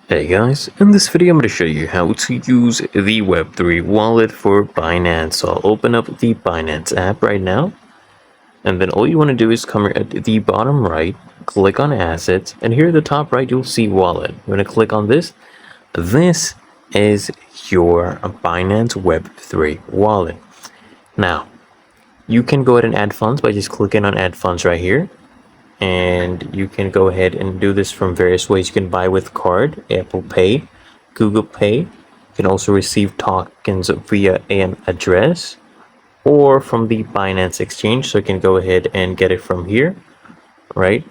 Hey guys, in this video I'm going to show you how to use the Web3 wallet for Binance. So I'll open up the Binance app right now, and then all you want to do is come here at the bottom right, click on assets, and here at the top right you'll see wallet. You're going to click on this. This is your Binance Web3 wallet. Now, you can go ahead and add funds by just clicking on add funds right here. And you can go ahead and do this from various ways. You can buy with card, Apple Pay, Google Pay. You can also receive tokens via an address or from the Binance exchange. So you can go ahead and get it from here, right?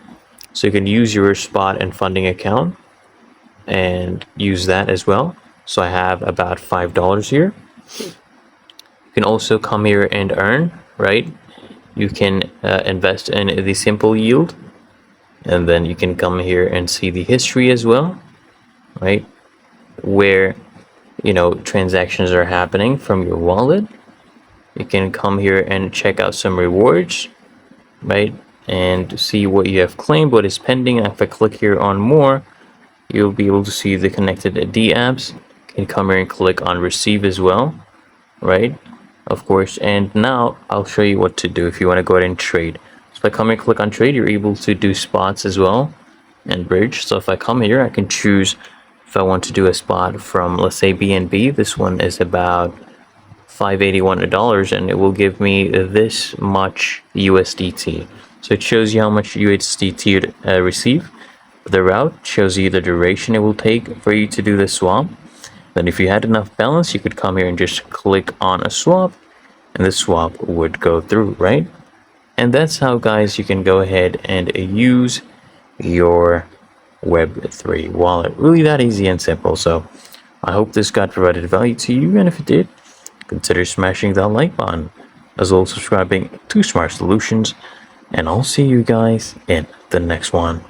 So you can use your spot and funding account and use that as well. So I have about $5 here. You can also come here and earn, right? You can invest in the simple yield, and then you can come here and see the history as well, right? Where, transactions are happening from your wallet. You can come here and check out some rewards, right? And see what you have claimed, what is pending. And if I click here on more, you'll be able to see the connected D apps. You can come here and click on receive as well, right? Of course. And now I'll show you what to do if you want to go ahead and trade. So if I come here and click on trade, you're able to do spots as well and bridge. So if I come here, I can choose if I want to do a spot from, let's say, BNB. This one is about $581, and it will give me this much USDT. So it shows you how much USDT to receive. The route shows you the duration it will take for you to do the swap. Then if you had enough balance, you could come here and just click on a swap, and the swap would go through, right? And that's how, guys, you can go ahead and use your Web3 wallet. Really that easy and simple. So I hope this guide provided value to you, and if it did, consider smashing that like button, as well as subscribing to Smart Solutions, and I'll see you guys in the next one.